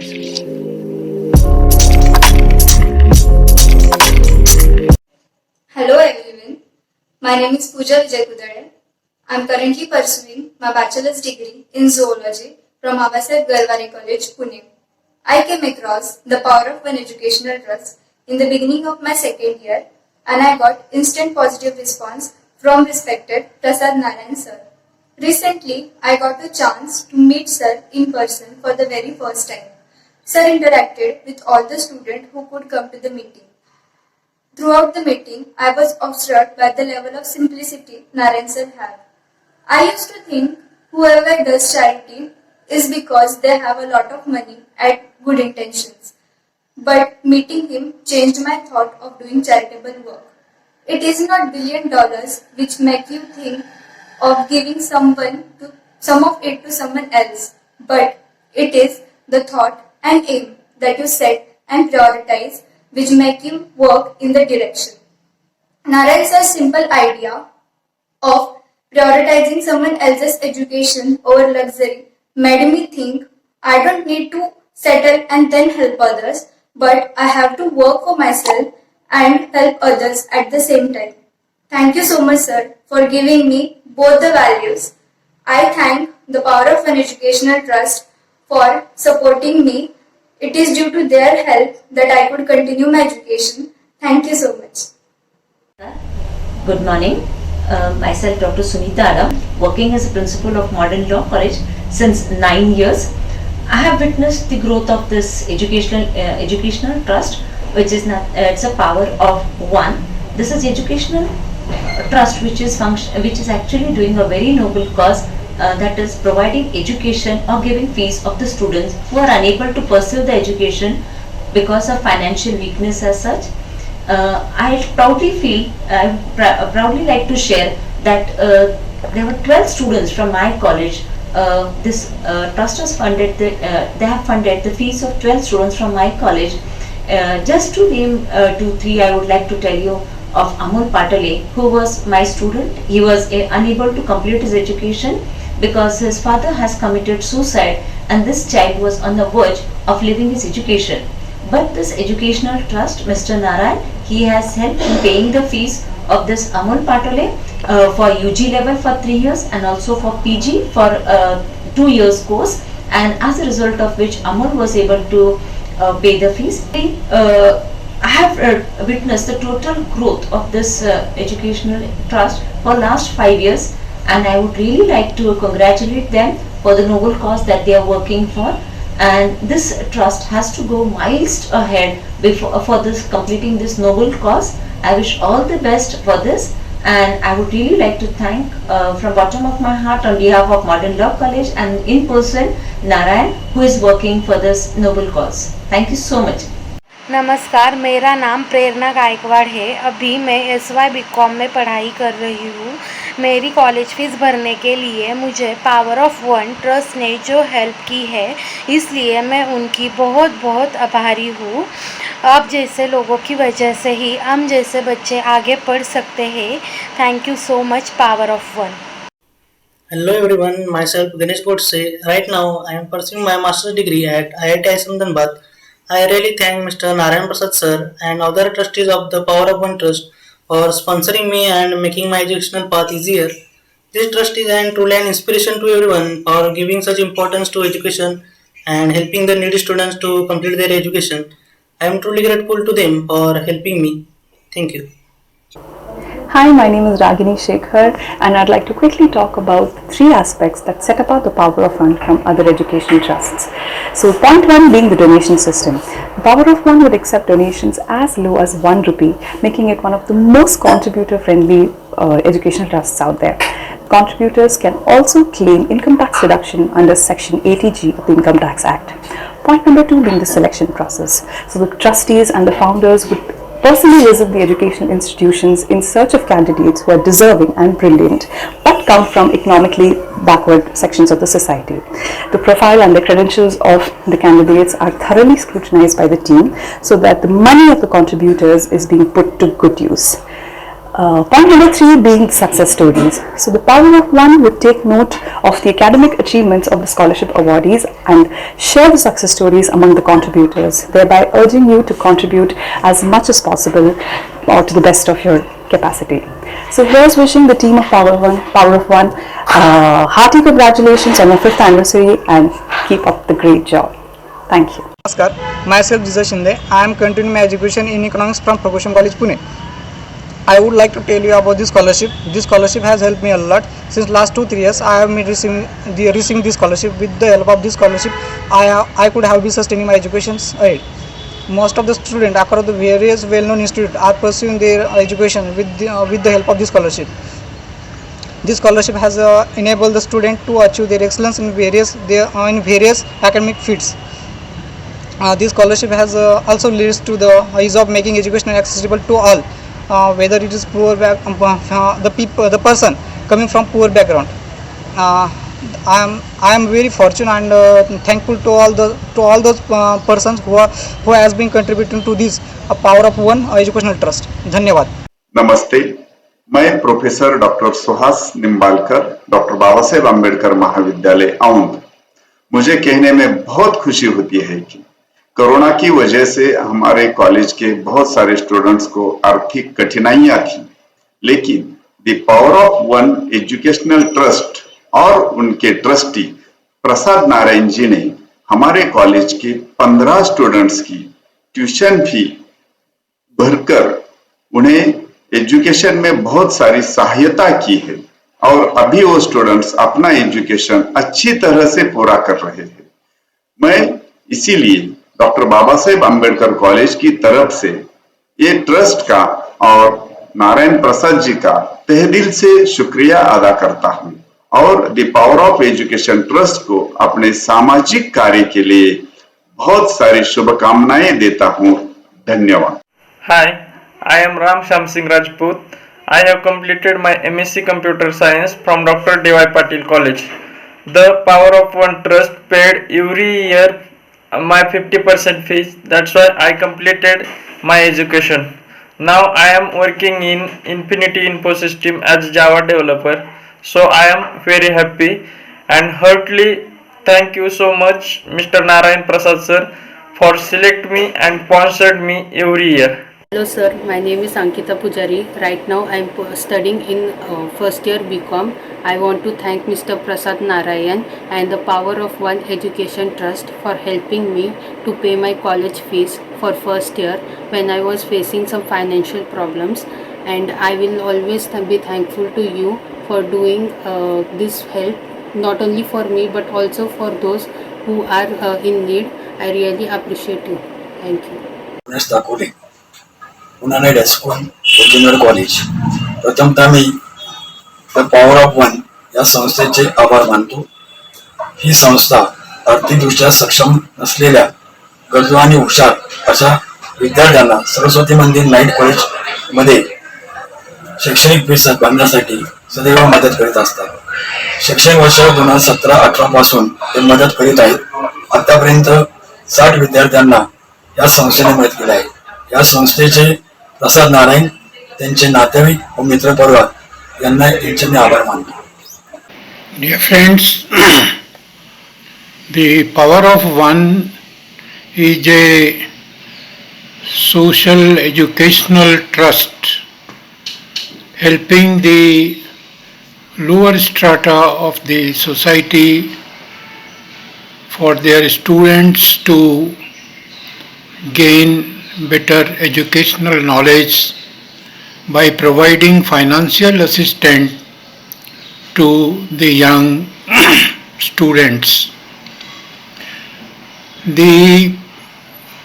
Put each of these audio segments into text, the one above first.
Hello everyone, my name is Pooja Vijay Kudade. I am currently pursuing my bachelor's degree in zoology from Abasaheb Galwani College, Pune. I came across the Power of One Educational Trust in the beginning of my second year and I got instant positive response from respected Prasad Narayan sir. Recently, I got the chance to meet sir in person for the very first time. Sir interacted with all the students who could come to the meeting. Throughout the meeting, I was obstructed by the level of simplicity Narayan sir had. I used to think whoever does charity is because they have a lot of money and good intentions. But meeting him changed my thought of doing charitable work. It is not $1 billion which make you think of giving some of it to someone else, but it is the thought and aim that you set and prioritize which make you work in the direction. Narayan sir's simple idea of prioritizing someone else's education over luxury made me think I don't need to settle and then help others, but I have to work for myself and help others at the same time. Thank you so much, sir, for giving me both the values. I thank the Power of an Educational Trust for supporting me. It is due to their help that I could continue my education. Thank you so much. Good morning. Myself Dr. Sunita Adam, working as a principal of Modern Law College since 9 years. I have witnessed the growth of this educational trust, which is it's a power of one. This is educational trust which is actually doing a very noble cause, that is providing education or giving fees of the students who are unable to pursue the education because of financial weakness as such. I proudly like to share that there were 12 students from my college. This trust has funded they have funded the fees of 12 students from my college. Just to name 2-3, I would like to tell you of Amol Patale, who was my student. He was unable to complete his education because his father has committed suicide and this child was on the verge of leaving his education. But this educational trust, Mr. Narayan, he has helped in paying the fees of this Amol Patale for UG level for 3 years and also for PG for 2 years course, and as a result of which Amol was able to pay the fees. I have witnessed the total growth of this educational trust for last 5 years, and I would really like to congratulate them for the noble cause that they are working for. And this trust has to go miles ahead for this completing this noble cause. I wish all the best for this, and I would really like to thank from bottom of my heart on behalf of Modern Law College and in person Narayan, who is working for this noble cause. Thank you so much. नमस्कार, मेरा नाम प्रेरणा गायकवाड़ है। अभी मैं SY BCom में पढ़ाई कर रही हूँ। मेरी कॉलेज फीस भरने के लिए मुझे पावर ऑफ वन ट्रस्ट ने जो हेल्प की है, इसलिए मैं उनकी बहुत बहुत आभारी हूँ। आप जैसे लोगों की वजह से ही हम जैसे बच्चे आगे पढ़ सकते हैं। Thank you so much power of one. Hello everyone, myself Ganesh Godse. Right now I am pursuing my master's degree at IIT Ahmedabad. I really thank Mr. Narayan Prasad sir and other trustees of the Power of One Trust for sponsoring me and making my educational path easier. This trust is truly an inspiration to everyone for giving such importance to education and helping the needy students to complete their education. I am truly grateful to them for helping me. Thank you. Hi, my name is Ragini Shekhar and I'd like to quickly talk about 3 aspects that set apart the Power of One from other educational trusts. So point 1 being the donation system. The Power of One would accept donations as low as 1 rupee, making it one of the most contributor friendly educational trusts out there. Contributors can also claim income tax reduction under Section 80G of the Income Tax Act. Point number 2 being the selection process. So the trustees and the founders would personally visit the educational institutions in search of candidates who are deserving and brilliant but come from economically backward sections of the society. The profile and the credentials of the candidates are thoroughly scrutinized by the team so that the money of the contributors is being put to good use. Point number 3 being success stories. So the Power of One would take note of the academic achievements of the scholarship awardees and share the success stories among the contributors, thereby urging you to contribute as much as possible or to the best of your capacity. So here's wishing the team of Power of One hearty congratulations on your 5th anniversary and keep up the great job. Thank you. Namaskar, myself Jisha Shinde. I am continuing my education in economics from Fergusson College, Pune. I would like to tell you about this scholarship. This scholarship has helped me a lot. Since last 2-3 years, I have been receiving this scholarship. With the help of this scholarship, I could have been sustaining my education ahead. Most of the students across the various well-known institutes are pursuing their education with the help of this scholarship. This scholarship has enabled the student to achieve their excellence in various academic fields. This scholarship has also leads to the ease of making education accessible to all, whether it is the person coming from poor background. I am very fortunate and thankful to all those persons who has been contributing to this Power of One educational trust. धन्यवाद. नमस्ते, मैं professor doctor Suhas Nimbalkar, doctor Baba Saheb Ambedkar Mahavidyalaya Aundh. मुझे कहने में बहुत खुशी होती है कि कोरोना की वजह से हमारे कॉलेज के बहुत सारे स्टूडेंट्स को आर्थिक कठिनाइयां थी, लेकिन the power of one educational trust और उनके ट्रस्टी प्रसाद नारायण जी ने हमारे कॉलेज के 15 स्टूडेंट्स की ट्यूशन फी भरकर उन्हें एजुकेशन में बहुत सारी सहायता की है और अभी वो स्टूडेंट्स अपना एजुकेशन अच्छी तरह से पूरा कर रहे हैं। मैं इसीलिए डॉक्टर बाबा साहेब अम्बेडकर कॉलेज की तरफ से ये ट्रस्ट का और नारायण प्रसाद जी का तहे दिल से शुक्रिया अदा करता हूं और the power of education trust को अपने सामाजिक कार्य के लिए बहुत सारी शुभकामनाएं देता हूं। धन्यवाद। Hi, I am Ram Sham Singh Rajput. I have completed my MSc Computer Science from Dr. D.Y. Patil College. The Power of One Trust paid every year my 50% fees. That's why I completed my education. Now I am working in Infinity Infosystem as Java developer. So I am very happy and heartily thank you so much Mr. Narayan Prasad sir for select me and sponsored me every year. Hello sir, my name is Ankita Pujari. Right now I am studying in first year BCom. I want to thank Mr. Prasad Narayan and the Power of One Education Trust for helping me to pay my college fees for first year when I was facing some financial problems, and I will always be thankful to you for doing this help, not only for me but also for those who are in need. I really appreciate you. Thank you. उन्हाने school junior college प्रथमतः me the power of one या संस्थेचे आभार मानतो। ही संस्था आर्थिकदृष्ट्या सक्षम नसलेल्या गरजू आणि हुशार अशा विद्यार्थ्यांना सरस्वती मंदिर नाईट कॉलेज मध्ये शैक्षणिक फीस भरण्यासाठी सदैव मदत करीत असतात। शैक्षणिक वर्ष 2017-18 पासून ते मदत करीत आहेत। आतापर्यंत 60 विद्यार्थ्यांना या संस्थेने मदत केली आहे। या संस्थेचे प्रसाद नारायण, त्यांचे नातेवाईक व मित्र परिवार यांना यांचे मी आभार मानतो। Dear friends, the Power of One is a social educational trust helping the lower strata of the society for their students to gain better educational knowledge by providing financial assistance to the young students. The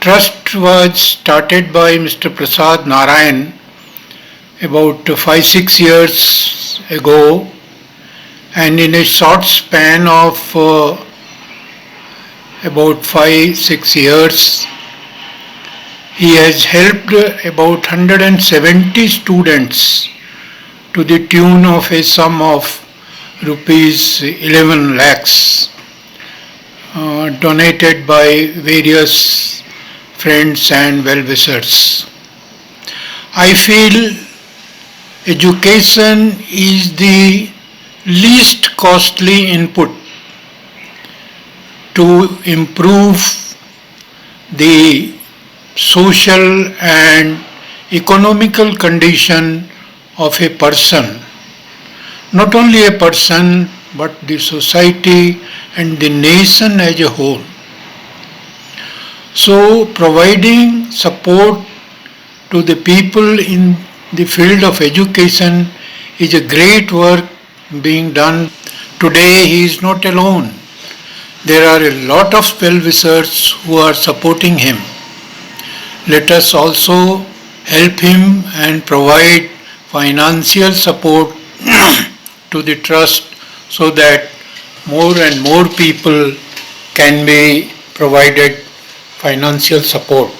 trust was started by Mr. Prasad Narayan about 5-6 years ago, and in a short span of about 5-6 years, he has helped about 170 students to the tune of a sum of rupees 11 lakhs donated by various friends and well-wishers. I feel education is the least costly input to improve the social and economical condition of a person. Not only a person, but the society and the nation as a whole. So, providing support to the people in the field of education is a great work being done. Today he is not alone. There are a lot of well-wishers who are supporting him. Let us also help him and provide financial support to the trust so that more and more people can be provided financial support.